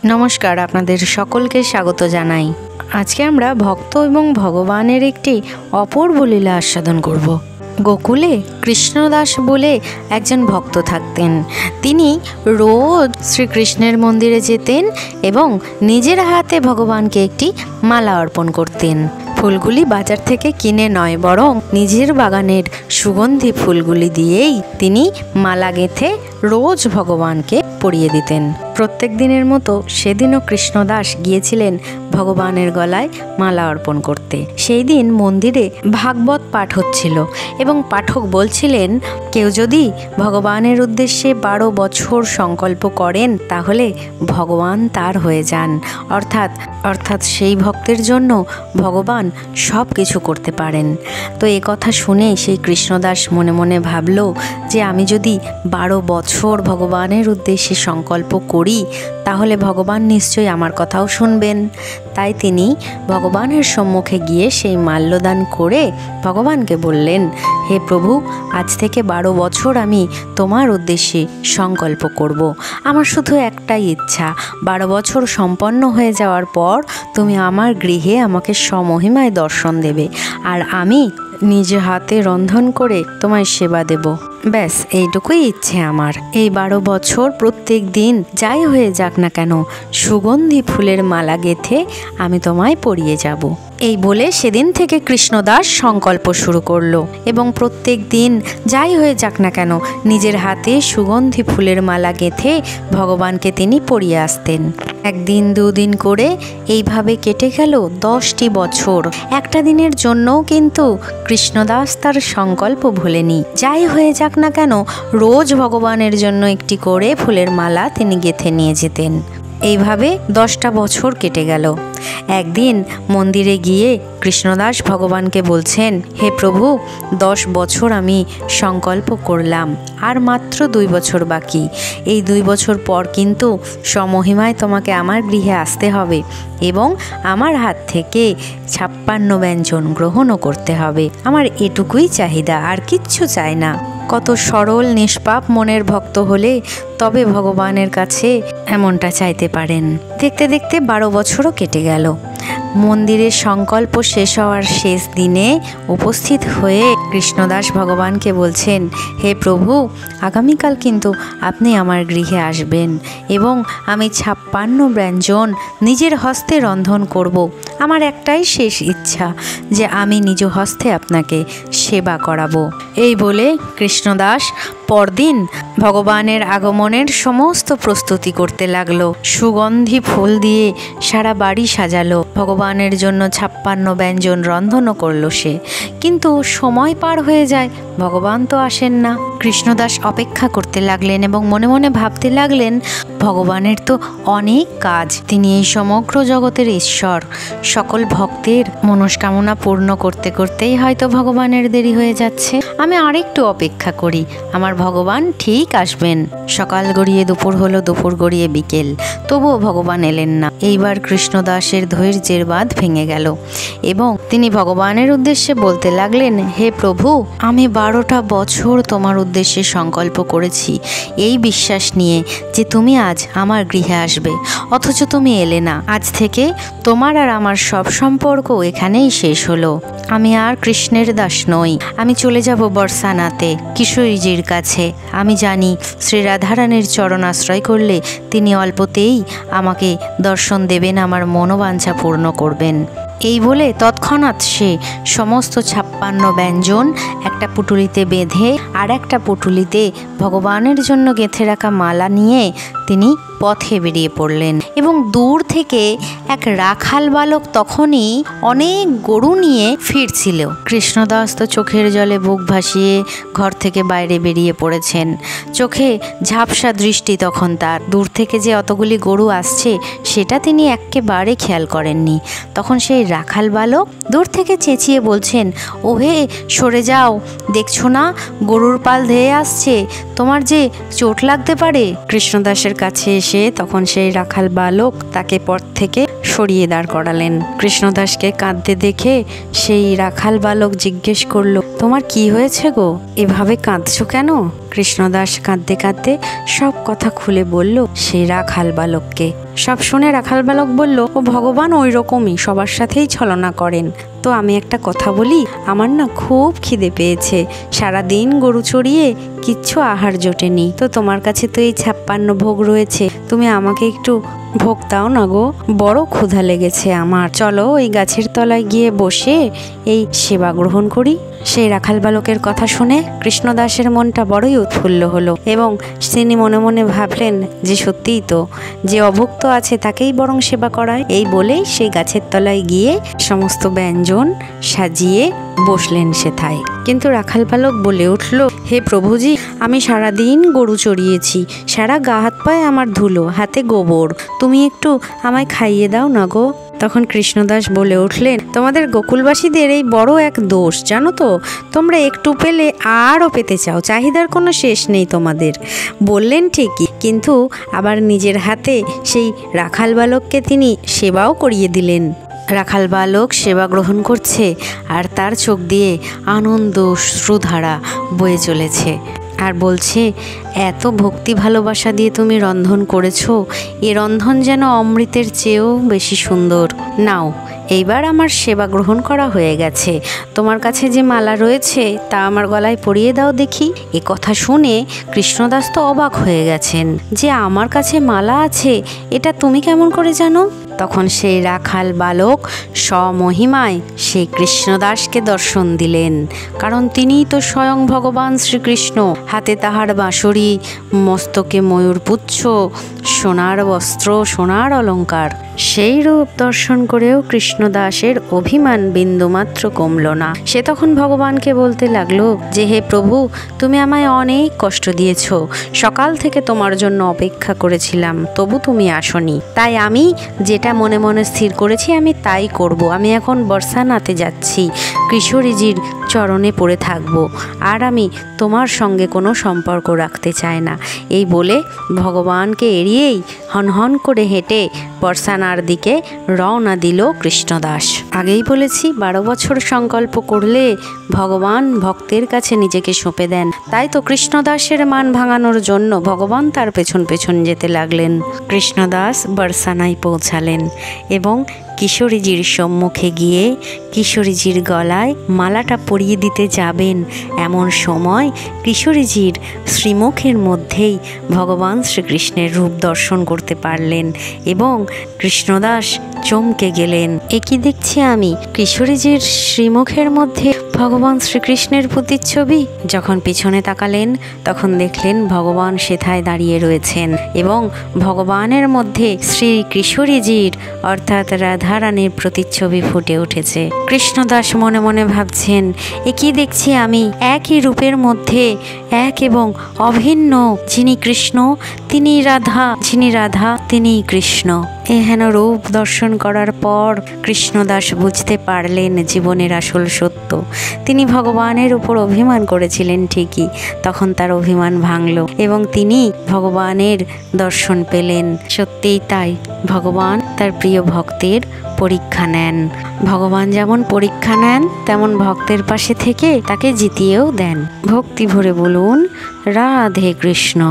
নমস্কার, আপনাদের সকলকে স্বাগত জানাই। আজকে আমরা ভক্ত এবং ভগবানের একটি অপূর্ব লীলা আস্বাদন করব। গোকুলে কৃষ্ণদাস বলে একজন ভক্ত থাকতেন। তিনি রোজ শ্রীকৃষ্ণের মন্দিরে যেতেন এবং নিজের হাতে ভগবানকে একটি মালা অর্পণ করতেন। ফুলগুলি বাজার থেকে কিনে নয়, বরং নিজের বাগানের সুগন্ধি ফুলগুলি দিয়েই তিনি মালা গেঁথে রোজ ভগবানকে পরিয়ে দিতেন। প্রত্যেক দিনের মতো সেদিনও কৃষ্ণদাস গিয়েছিলেন ভগবানের গলায় মালা অর্পণ করতে। সেই দিন মন্দিরে ভাগবত পাঠ হচ্ছিল এবং পাঠক বলছিলেন, কেউ যদি ভগবানের উদ্দেশ্যে 12 বছর সংকল্প করেন তাহলে ভগবান তার হয়ে যান, অর্থাৎ সেই ভক্তের জন্য ভগবান সব কিছু করতে পারেন। তো এ কথা শুনে সেই কৃষ্ণদাস মনে মনে ভাবল যে আমি যদি 12 বছর ভগবানের উদ্দেশ্যে সংকল্প করি তাহলে ভগবান নিশ্চয়ই আমার কথাও শুনবেন। তাই তিনি ভগবানের সম্মুখে গিয়ে সেই মাল্যদান করে ভগবানকে বললেন, হে প্রভু, আজ থেকে 12 বছর আমি তোমার উদ্দেশ্যে সংকল্প করব। আমার শুধু একটাই ইচ্ছা, 12 বছর সম্পন্ন হয়ে যাওয়ার পর তুমি আমার গৃহে আমাকে সমহিমায় দর্শন দেবে আর আমি নিজে হাতে রন্ধন করে তোমায় সেবা দেব। ব্যাস এইটুকুই ইচ্ছে আমার। এই 12 বছর প্রত্যেক দিন যাই হয়ে যাক না কেন সুগন্ধি ফুলের মালা গেঁথে আমি তোমায় পরিয়ে যাব। এই বলে সেদিন থেকে কৃষ্ণদাস সংকল্প শুরু করলো এবং প্রত্যেক দিন যাই হয়ে যাক না কেন নিজের হাতে সুগন্ধি ফুলের মালা গেঁথে ভগবানকে তিনি পরিয়ে আসতেন। একদিন দুদিন করে এইভাবে কেটে গেল 10টি বছর। একটা দিনের জন্যও কিন্তু কৃষ্ণদাস তার সংকল্প ভোলেনি। যাই হয়ে যাক না কেন রোজ ভগবানের জন্য একটি করে ফুলের মালা তিনি গেঁথে নিয়ে যেতেন। এইভাবে 10টা বছর কেটে গেল। একদিন মন্দিরে গিয়ে কৃষ্ণদাস ভগবানকে বলছেন, হে প্রভু, 10 বছর আমি সংকল্প করলাম, আর মাত্র 2 বছর বাকি। এই 2 বছর পর কিন্তু সমহিমায় তোমাকে আমার গৃহে আসতে হবে এবং আমার হাত থেকে 56 ব্যঞ্জন গ্রহণও করতে হবে। আমার এটুকুই চাহিদা, আর কিচ্ছু চাই না। কত সরল নিষ্পাপ মনের ভক্ত হলে তবে ভগবানের কাছে এমনটা চাইতে পারেন। দেখতে দেখতে 12 বছরও কেটে গেল। মন্দিরের সংকল্প শেষ হওয়ার শেষ দিনে উপস্থিত হয়ে কৃষ্ণদাস ভগবানকে বলছেন, হে প্রভু, আগামীকাল কিন্তু আপনি আমার গৃহে আসবেন এবং আমি 56 ব্যঞ্জন নিজের হস্তে রন্ধন করব। আমার একটাই শেষ ইচ্ছা যে আমি নিজ হস্তে আপনাকে সেবা করাবো। এই বলে কৃষ্ণদাস পরদিন ভগবানের আগমনের সমস্ত প্রস্তুতি করতে লাগলো। সুগন্ধি ফুল দিয়ে সারা বাড়ি সাজালো। ভগবানের জন্য 56 ব্যঞ্জন রন্ধনও করলো সে। কিন্তু সময় পার হয়ে যায়, ভগবান তো আসেন না। কৃষ্ণদাস অপেক্ষা করতে লাগলেন এবং মনে মনে ভাবতে লাগলেন, ভগবানের তো অনেক কাজ, তিনি এই সমগ্র জগতের ঈশ্বর। সকল ভক্তের মনস্কামনা পূর্ণ করতে করতেই হয়তো ভগবানের দেরি হয়ে যাচ্ছে। আমি আরেকটু অপেক্ষা করি, আমার ভগবান ঠিক আসবেন। সকাল গড়িয়ে দুপুর হলো, দুপুর গড়িয়ে বিকেল, তবুও ভগবান এলেন না। এইবার কৃষ্ণদাসের ধৈর্যের বাঁধ ভেঙে গেল এবং তিনি ভগবানের উদ্দেশ্যে বলতে লাগলেন, হে প্রভু, আমি 12টা বছর তোমার উদ্দেশ্যে সংকল্প করেছি এই বিশ্বাস নিয়ে যে তুমি আজ আমার গৃহে আসবে, অথচ তুমি এলে না। আজ থেকে তোমার আর আমার সব সম্পর্ক এখানেই শেষ হলো। আমি আর কৃষ্ণের দাস নই। আমি চলে যাব বর্ষানাতে, কিশোরীজির কাছে। আমি জানি শ্রী রাধারানীর চরণ আশ্রয় করলে তিনি অল্পতেই আমাকে দর্শন দেবেন, আমার মনোবাঞ্ছা পূর্ণ করবেন। এই বলে তৎক্ষণাৎ সে সমস্ত 56 ব্যঞ্জন একটা পুটুলিতে বেঁধে আর একটা পুটুলিতে ভগবানের জন্য গেঁথে রাখা মালা নিয়ে তিনি পথে বেরিয়ে পড়লেন এবং দূর থেকে এক রাখাল বালক তখনই অনেক গরু নিয়ে ফিরছিল। কৃষ্ণদাস তো চোখের জলে বুক ভাসিয়ে ঘর থেকে বাইরে বেরিয়ে পড়েছেন। চোখে ঝাপসা দৃষ্টি তখন তার। দূর থেকে যে অতগুলি গরু আসছে সেটা তিনি একেবারে খেয়াল করেননি। তখন সেই রাখাল বালক দূর থেকে চেঁচিয়ে বলছেন, ওহে সরে যাও, দেখছো না গরুর পাল ধেয়ে আসছে, তোমার যে চোট লাগতে পারে। কৃষ্ণদাসের কাছে এসে তখন সেই রাখাল বালক তাকে পথ থেকে সরিয়ে দাঁড় করালেন। কৃষ্ণদাসকে কাঁদতে দেখে সেই রাখাল বালক জিজ্ঞেস করলো, তোমার কি হয়েছে গো, এভাবে কাঁদছো কেন? কৃষ্ণদাস কাঁদতে কাঁদতে সব কথা খুলে বলল সেই রাখাল বালককে। সব শুনে রাখাল বালক বলল, ও ভগবান ওই রকমই সবার সাথেই ছলনা করেন। তো আমি একটা কথা বলি, আমার না খুব খিদে পেয়েছে, সারাদিন গরু চড়িয়ে কিচ্ছু আহার জোটেনি। তো তোমার কাছে তো এই 56 ভোগ রয়েছে, তুমি আমাকে একটু ভোগ দাও না গো, বড় ক্ষুধা লেগেছে আমার। চলো ওই গাছের তলায় গিয়ে বসে এই সেবা গ্রহণ করি। সেই রাখাল বালকের কথা শুনে কৃষ্ণদাসের মনটা বড়ই উৎফুল্ল হলো এবং তিনি মনে মনে ভাবলেন যে সত্যিই তো, যে অভুক্ত আছে তাকেই বরং সেবা করায়। এই বলেই সেই গাছের তলায় গিয়ে সমস্ত ব্যঞ্জন সাজিয়ে বসলেন সেথায়। কিন্তু রাখাল বালক বলে উঠল, হে প্রভুজি, আমি সারাদিন গরু চড়িয়েছি, সারা গা হাত পায়ে আমার ধুলো, হাতে গোবর, তুমি একটু আমায় খাইয়ে দাও না গো। তখন কৃষ্ণদাস বলে উঠলেন, তোমাদের গোকুলবাসীদের এই বড় এক দোষ জানো তো, তোমরা একটু পেলে আরও পেতে চাও, চাহিদার কোনো শেষ নেই তোমাদের। বললেন ঠিকই, কিন্তু আবার নিজের হাতে সেই রাখাল বালককে তিনি সেবাও করিয়ে দিলেন। রাখাল বালক সেবা গ্রহণ করছে আর তার চোখ দিয়ে আনন্দ শ্রুধারা বয়ে চলেছে আর বলছে, এত ভক্তি ভালোবাসা দিয়ে তুমি রন্ধন করেছো, এ রন্ধন যেন অমৃতের চেয়েও বেশি সুন্দর। নাও, এইবার আমার সেবা গ্রহণ করা হয়ে গেছে, তোমার কাছে যে মালা রয়েছে তা আমার গলায় পরিয়ে দাও দেখি। এ কথা শুনে কৃষ্ণদাস তো অবাক হয়ে গেছেন যে আমার কাছে মালা আছে, এটা তুমি কেমন করে জানো? তখন সেই রাখাল বালক স্বমহিমায় সেই কৃষ্ণদাসকে দর্শন দিলেন, কারণ তিনিই তো স্বয়ং ভগবান শ্রীকৃষ্ণ। হাতে তাহার বাঁশরি, মস্তকে ময়ূরপুচ্ছ, সোনার বস্ত্র, সোনার অলঙ্কার। সেই রূপ দর্শন করেও কৃষ্ণদাসের অভিমান বিন্দুমাত্র কমল না। সে তখন ভগবানকে বলতে লাগলো যে, হে প্রভু, তুমি আমায় অনেক কষ্ট দিয়েছ, সকাল থেকে তোমার জন্য অপেক্ষা করেছিলাম, তবু তুমি আসনি। তাই আমি যেটা মনে মনে স্থির করেছি আমি তাই করব। আমি এখন বর্ষানাতে যাচ্ছি, কিশোরীজির চরণে পড়ে থাকব, আর আমি তোমার সঙ্গে কোনো সম্পর্ক রাখতে চাই না। এই বলে ভগবানকে এড়িয়েই হনহন করে হেঁটে বর্ষানার দিকে রওনা দিল কৃষ্ণদাস। আগেই বলেছি, 12 বছর সংকল্প করলে ভগবান ভক্তের কাছে নিজেকে সঁপে দেন। তাই তো কৃষ্ণদাসের মান ভাঙানোর জন্য ভগবান তার পেছন পেছন যেতে লাগলেন। কৃষ্ণদাস বর্ষানায় পৌঁছালেন এবং কিশোরীজির সম্মুখে গিয়ে কিশোরীজির গলায় মালাটা পরিয়ে দিতে যাবেন, এমন সময় কিশোরীজির শ্রীমুখের মধ্যেই ভগবান শ্রীকৃষ্ণের রূপ দর্শন করতে পারলেন এবং কৃষ্ণদাস চমকে গেলেন। এ কি দেখছি আমি, কিশোরীজির শ্রীমুখের মধ্যে ভগবান শ্রীকৃষ্ণের প্রতিচ্ছবি। যখন পিছনে তাকালেন তখন দেখলেন ভগবান সেথায় দাঁড়িয়ে রয়েছেন এবং ভগবানের মধ্যে শ্রী কিশোরীজির অর্থাৎ রাধারানীর প্রতিচ্ছবি ফুটে উঠেছে। কৃষ্ণদাস মনে মনে ভাবছেন, এ কি দেখছি আমি, একই রূপের মধ্যে এক এবং অভিন্ন, যিনি কৃষ্ণ তিনি রাধা, যিনি রাধা তিনি কৃষ্ণ। এহেন রূপ দর্শন করার পর কৃষ্ণদাস বুঝতে পারলেন জীবনের আসল সত্য। তিনি ভগবানের উপর অভিমান করেছিলেন ঠিকই, তখন তার অভিমান ভাঙল এবং তিনি ভগবানের দর্শন পেলেন। সত্যিই তাই, ভগবান তার প্রিয় ভক্তের পরীক্ষা নেন। ভগবান যেমন পরীক্ষা নেন তেমন ভক্তের পাশে থেকে তাকে জিতিয়েও দেন। ভক্তি ভরে বলুন, রাধে কৃষ্ণ।